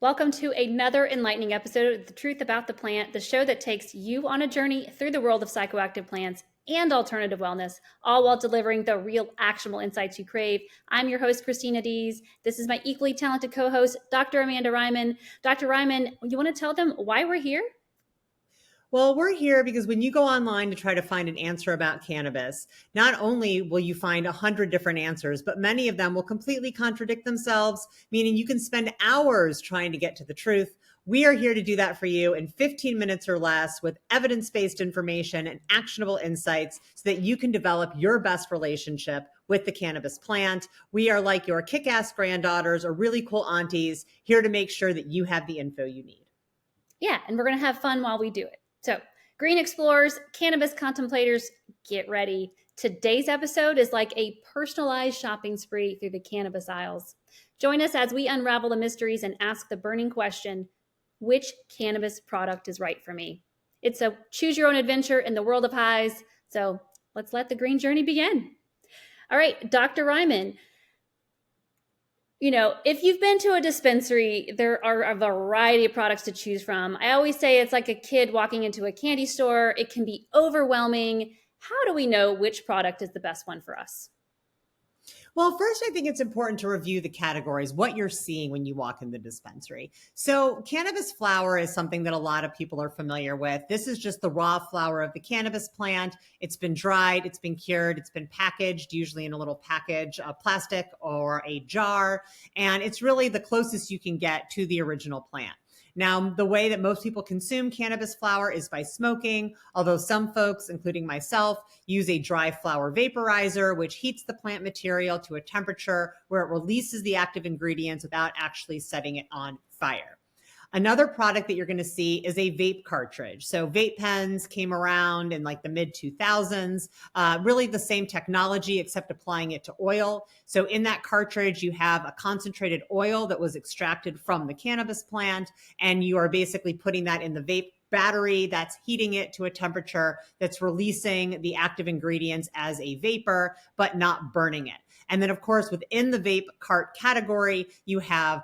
Welcome to another enlightening episode of The Truth About the Plant, the show that takes you on a journey through the world of psychoactive plants and alternative wellness, all while delivering the real actionable insights you crave. I'm your host, Christina Dees. This is my equally talented co-host, Dr. Amanda Ryman. Dr. Ryman, you want to tell them why we're here? Well, we're here because when you go online to try to find an answer about cannabis, not only will you find 100 different answers, but many of them will completely contradict themselves, meaning you can spend hours trying to get to the truth. We are here to do that for you in 15 minutes or less with evidence-based information and actionable insights so that you can develop your best relationship with the cannabis plant. We are like your kick-ass granddaughters or really cool aunties, here to make sure that you have the info you need. Yeah, and we're going to have fun while we do it. So, green explorers, cannabis contemplators, get ready. Today's episode is like a personalized shopping spree through the cannabis aisles. Join us as we unravel the mysteries and ask the burning question, which cannabis product is right for me? It's a choose your own adventure in the world of highs. So let's let the green journey begin. All right, Dr. Ryman, if you've been to a dispensary, there are a variety of products to choose from. I always say it's like a kid walking into a candy store. It can be overwhelming. How do we know which product is the best one for us? Well, first, I think it's important to review the categories, what you're seeing when you walk in the dispensary. So cannabis flower is something that a lot of people are familiar with. This is just the raw flower of the cannabis plant. It's been dried, it's been cured, it's been packaged, usually in a little package, plastic or a jar. And it's really the closest you can get to the original plant. Now, the way that most people consume cannabis flower is by smoking, although some folks, including myself, use a dry flower vaporizer, which heats the plant material to a temperature where it releases the active ingredients without actually setting it on fire. Another product that you're going to see is a vape cartridge. So vape pens came around in like the mid 2000s, really the same technology except applying it to oil. So in that cartridge, you have a concentrated oil that was extracted from the cannabis plant, and you are basically putting that in the vape battery that's heating it to a temperature that's releasing the active ingredients as a vapor, but not burning it. And then, of course, within the vape cart category, you have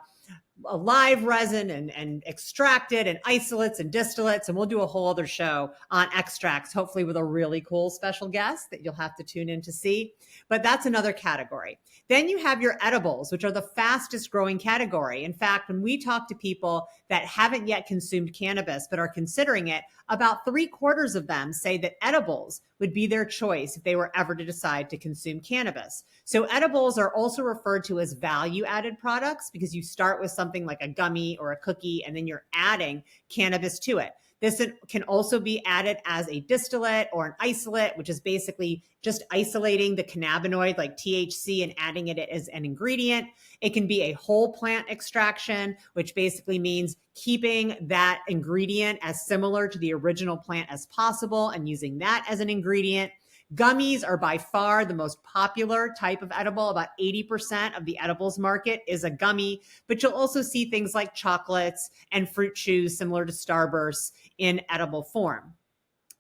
a live resin and extracted and isolates and distillates. And we'll do a whole other show on extracts, hopefully with a really cool special guest that you'll have to tune in to see. But that's another category. Then you have your edibles, which are the fastest growing category. In fact, when we talk to people that haven't yet consumed cannabis but are considering it, about 3/4 of them say that edibles would be their choice if they were ever to decide to consume cannabis. So edibles are also referred to as value-added products because you start with something like a gummy or a cookie, and then you're adding cannabis to it. This can also be added as a distillate or an isolate, which is basically just isolating the cannabinoid like THC and adding it as an ingredient. It can be a whole plant extraction, which basically means keeping that ingredient as similar to the original plant as possible and using that as an ingredient. Gummies are by far the most popular type of edible. About 80% of the edibles market is a gummy, but you'll also see things like chocolates and fruit chews similar to Starburst in edible form.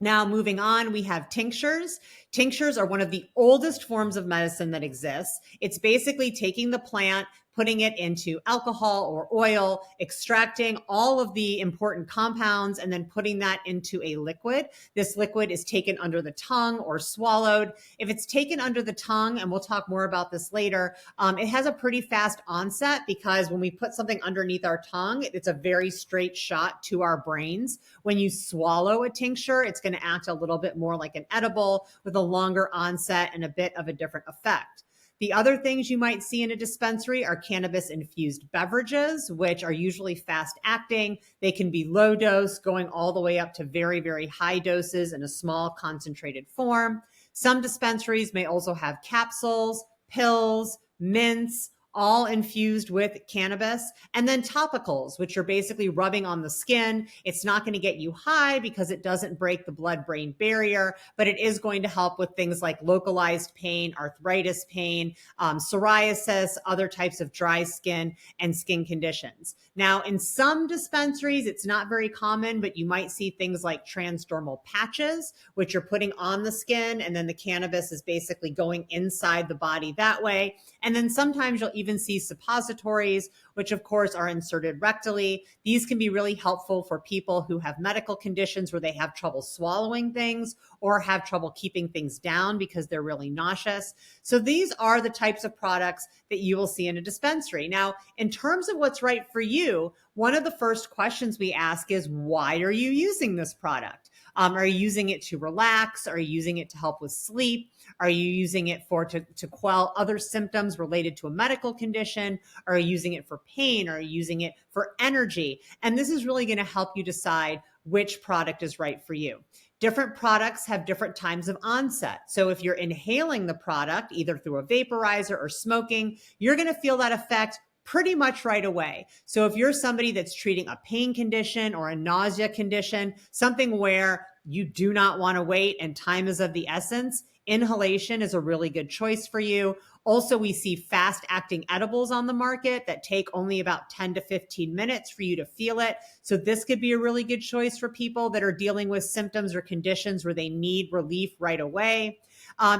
Now, moving on, we have tinctures. Tinctures are one of the oldest forms of medicine that exists. It's basically taking the plant, putting it into alcohol or oil, extracting all of the important compounds, and then putting that into a liquid. This liquid is taken under the tongue or swallowed. If it's taken under the tongue, and we'll talk more about this later, it has a pretty fast onset because when we put something underneath our tongue, it's a very straight shot to our brains. When you swallow a tincture, it's going to act a little bit more like an edible with a longer onset and a bit of a different effect. The other things you might see in a dispensary are cannabis-infused beverages, which are usually fast-acting. They can be low dose, going all the way up to very, very high doses in a small concentrated form. Some dispensaries may also have capsules, pills, mints, all infused with cannabis, and then topicals, which are basically rubbing on the skin. It's not going to get you high because it doesn't break the blood-brain barrier, but it is going to help with things like localized pain, arthritis pain, psoriasis, other types of dry skin and skin conditions. Now, in some dispensaries, it's not very common, but you might see things like transdermal patches, which you're putting on the skin, and then the cannabis is basically going inside the body that way. And then sometimes you'll even even see suppositories, which of course are inserted rectally. These can be really helpful for people who have medical conditions where they have trouble swallowing things or have trouble keeping things down because they're really nauseous. So these are the types of products that you will see in a dispensary. Now, in terms of what's right for you, one of the first questions we ask is, why are you using this product? Are you using it to relax? Are you using it to help with sleep? Are you using it to quell other symptoms related to a medical condition? Are you using it for pain? Are you using it for energy? And this is really going to help you decide which product is right for you. Different products have different times of onset. So if you're inhaling the product, either through a vaporizer or smoking, you're going to feel that effect pretty much right away. So if you're somebody that's treating a pain condition or a nausea condition, something where you do not want to wait and time is of the essence, inhalation is a really good choice for you. Also, we see fast acting edibles on the market that take only about 10 to 15 minutes for you to feel it. So this could be a really good choice for people that are dealing with symptoms or conditions where they need relief right away.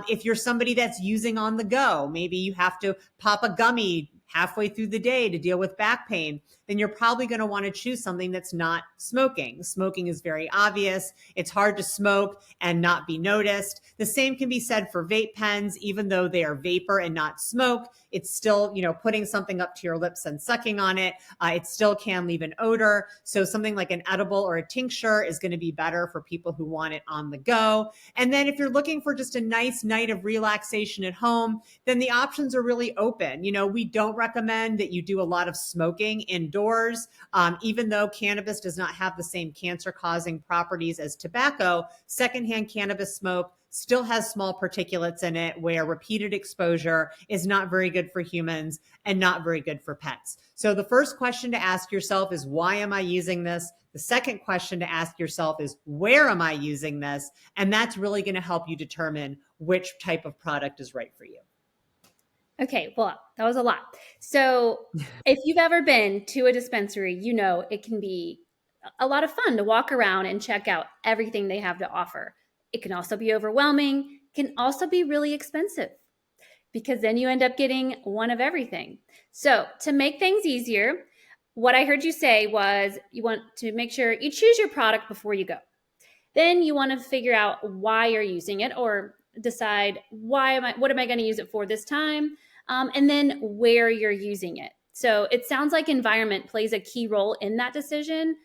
If you're somebody that's using on the go, maybe you have to pop a gummy halfway through the day to deal with back pain, then you're probably going to want to choose something that's not smoking. Smoking is very obvious. It's hard to smoke and not be noticed. The same can be said for vape pens. Even though they are vapor and not smoke, it's still, putting something up to your lips and sucking on it. It still can leave an odor. So something like an edible or a tincture is going to be better for people who want it on the go. And then if you're looking for just a nice night of relaxation at home, then the options are really open. We don't recommend that you do a lot of smoking indoors. Even though cannabis does not have the same cancer-causing properties as tobacco, secondhand cannabis smoke still has small particulates in it where repeated exposure is not very good for humans and not very good for pets. So the first question to ask yourself is, why am I using this? The second question to ask yourself is, where am I using this? And that's really going to help you determine which type of product is right for you. Okay, well, that was a lot. So, if you've ever been to a dispensary, it can be a lot of fun to walk around and check out everything they have to offer. It can also be overwhelming, can also be really expensive because then you end up getting one of everything. So, to make things easier, what I heard you say was you want to make sure you choose your product before you go. Then you want to figure out why you're using it or decide what am I going to use it for this time? And then where you're using it. So it sounds like environment plays a key role in that decision.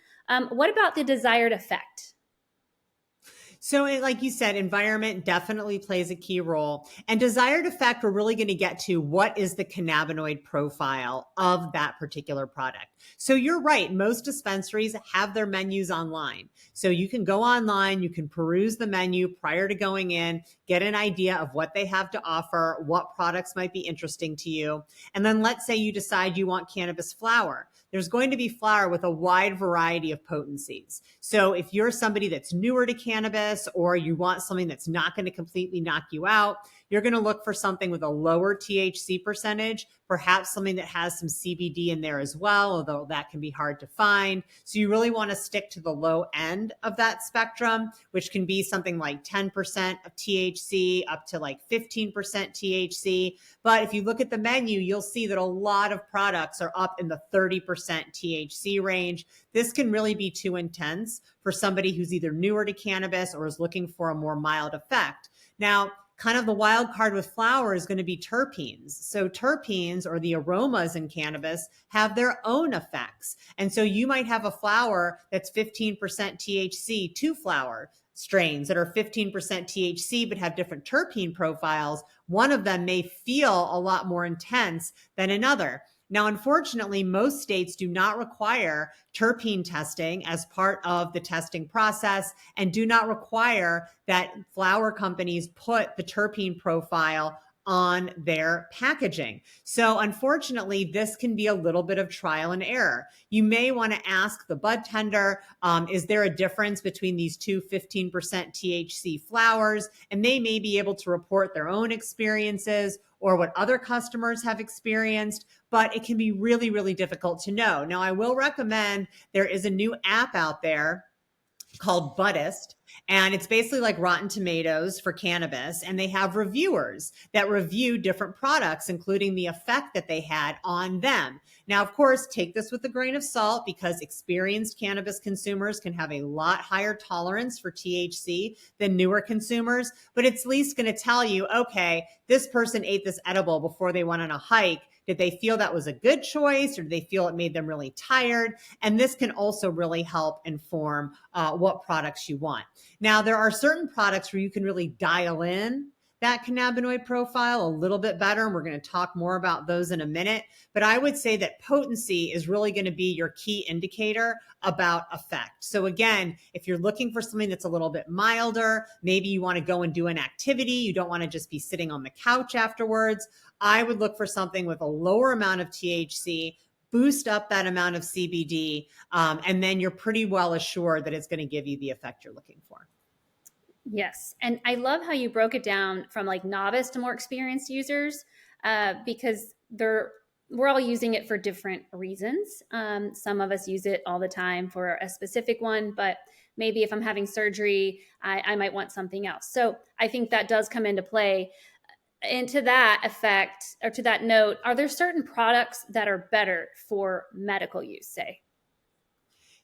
What about the desired effect? So, like you said, environment definitely plays a key role. And desired effect, we're really going to get to what is the cannabinoid profile of that particular product. So, you're right. Most dispensaries have their menus online. So, you can go online, you can peruse the menu prior to going in, get an idea of what they have to offer, what products might be interesting to you. And then let's say you decide you want cannabis flower. There's going to be flower with a wide variety of potencies. So if you're somebody that's newer to cannabis or you want something that's not going to completely knock you out, you're going to look for something with a lower THC percentage, perhaps something that has some CBD in there as well, although that can be hard to find. So you really want to stick to the low end of that spectrum, which can be something like 10% of THC up to like 15% THC. But if you look at the menu, you'll see that a lot of products are up in the 30% THC range. This can really be too intense for somebody who's either newer to cannabis or is looking for a more mild effect. Now, kind of the wild card with flower is going to be terpenes. So terpenes, or the aromas in cannabis, have their own effects. And so you might have a flower that's 15% THC, two flower strains that are 15% THC but have different terpene profiles. One of them may feel a lot more intense than another. Now, unfortunately, most states do not require terpene testing as part of the testing process and do not require that flower companies put the terpene profile on their packaging. So unfortunately, this can be a little bit of trial and error. You may want to ask the bud tender, is there a difference between these two 15% THC flowers? And they may be able to report their own experiences or what other customers have experienced, but it can be really, really difficult to know. Now, I will recommend there is a new app out there called Buddhist. And it's basically like Rotten Tomatoes for cannabis. And they have reviewers that review different products, including the effect that they had on them. Now, of course, take this with a grain of salt because experienced cannabis consumers can have a lot higher tolerance for THC than newer consumers. But it's at least going to tell you, okay, this person ate this edible before they went on a hike. Did they feel that was a good choice, or did they feel it made them really tired? And this can also really help inform what products you want. Now, there are certain products where you can really dial in that cannabinoid profile a little bit better. And we're going to talk more about those in a minute. But I would say that potency is really going to be your key indicator about effect. So again, if you're looking for something that's a little bit milder, maybe you want to go and do an activity, you don't want to just be sitting on the couch afterwards, I would look for something with a lower amount of THC, boost up that amount of CBD, and then you're pretty well assured that it's going to give you the effect you're looking for. Yes. And I love how you broke it down from like novice to more experienced users, because we're all using it for different reasons. Some of us use it all the time for a specific one, but maybe if I'm having surgery, I might want something else. So I think that does come into play. And to that effect, or to that note, are there certain products that are better for medical use, say?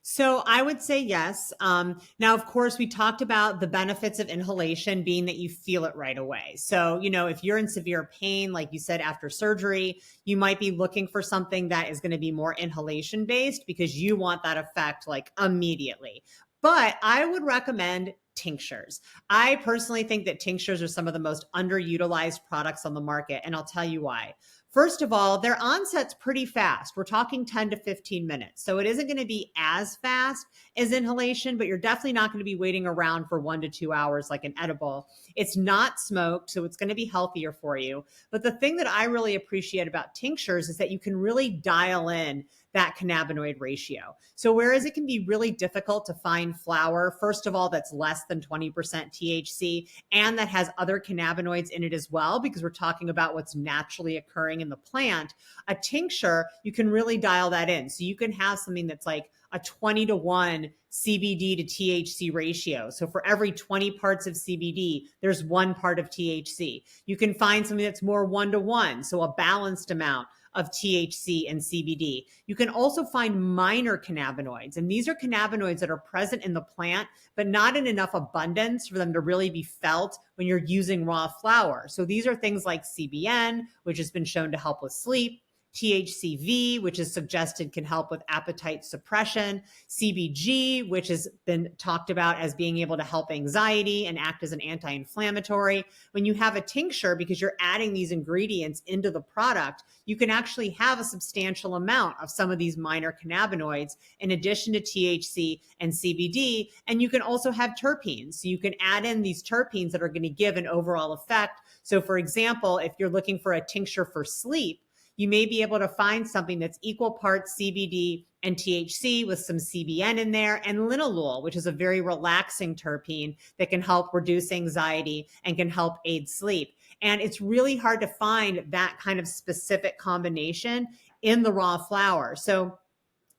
So I would say yes. Now, of course, we talked about the benefits of inhalation being that you feel it right away. So, if you're in severe pain, like you said, after surgery, you might be looking for something that is going to be more inhalation based because you want that effect like immediately. But I would recommend tinctures. I personally think that tinctures are some of the most underutilized products on the market, and I'll tell you why. First of all, their onset's pretty fast. We're talking 10 to 15 minutes. So it isn't going to be as fast as inhalation, but you're definitely not going to be waiting around for 1 to 2 hours like an edible. It's not smoked, so it's going to be healthier for you. But the thing that I really appreciate about tinctures is that you can really dial in that cannabinoid ratio. So whereas it can be really difficult to find flower, first of all, that's less than 20% THC and that has other cannabinoids in it as well, because we're talking about what's naturally occurring in the plant, a tincture, you can really dial that in. So you can have something that's like a 20-to-1 CBD to THC ratio. So for every 20 parts of CBD, there's 1 part of THC. You can find something that's more 1-to-1, so a balanced amount of THC and CBD. You can also find minor cannabinoids, and these are cannabinoids that are present in the plant, but not in enough abundance for them to really be felt when you're using raw flower. So these are things like CBN, which has been shown to help with sleep, THCV, which is suggested can help with appetite suppression, CBG, which has been talked about as being able to help anxiety and act as an anti-inflammatory. When you have a tincture, because you're adding these ingredients into the product, you can actually have a substantial amount of some of these minor cannabinoids in addition to THC and CBD. And you can also have terpenes. So you can add in these terpenes that are going to give an overall effect. So for example, if you're looking for a tincture for sleep, you may be able to find something that's equal parts CBD and THC with some CBN in there, and linalool, which is a very relaxing terpene that can help reduce anxiety and can help aid sleep. And it's really hard to find that kind of specific combination in the raw flower. So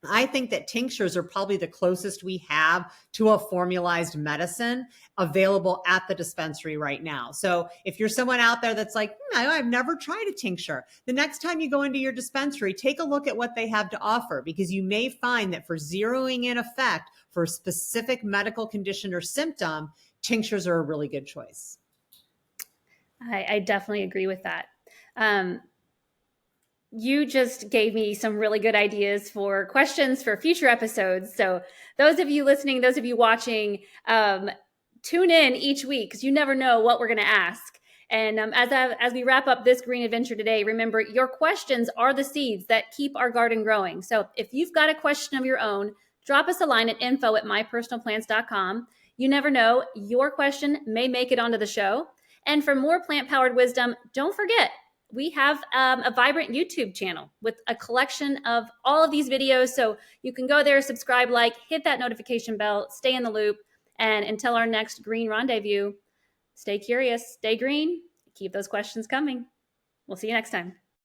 I think that tinctures are probably the closest we have to a formalized medicine available at the dispensary right now. So if you're someone out there that's like, I've never tried a tincture, the next time you go into your dispensary, take a look at what they have to offer, because you may find that for zeroing in effect for a specific medical condition or symptom, tinctures are a really good choice. I definitely agree with that. You just gave me some really good ideas for questions for future episodes. So those of you listening, those of you watching, tune in each week, because you never know what we're going to ask. And as we wrap up this green adventure today, remember, your questions are the seeds that keep our garden growing. So if you've got a question of your own, drop us a line at info@mypersonalplants.com. You never know, your question may make it onto the show. And for more plant-powered wisdom, don't forget, we have a vibrant YouTube channel with a collection of all of these videos. So you can go there, subscribe, like, hit that notification bell, stay in the loop. And until our next green rendezvous, stay curious, stay green, keep those questions coming. We'll see you next time.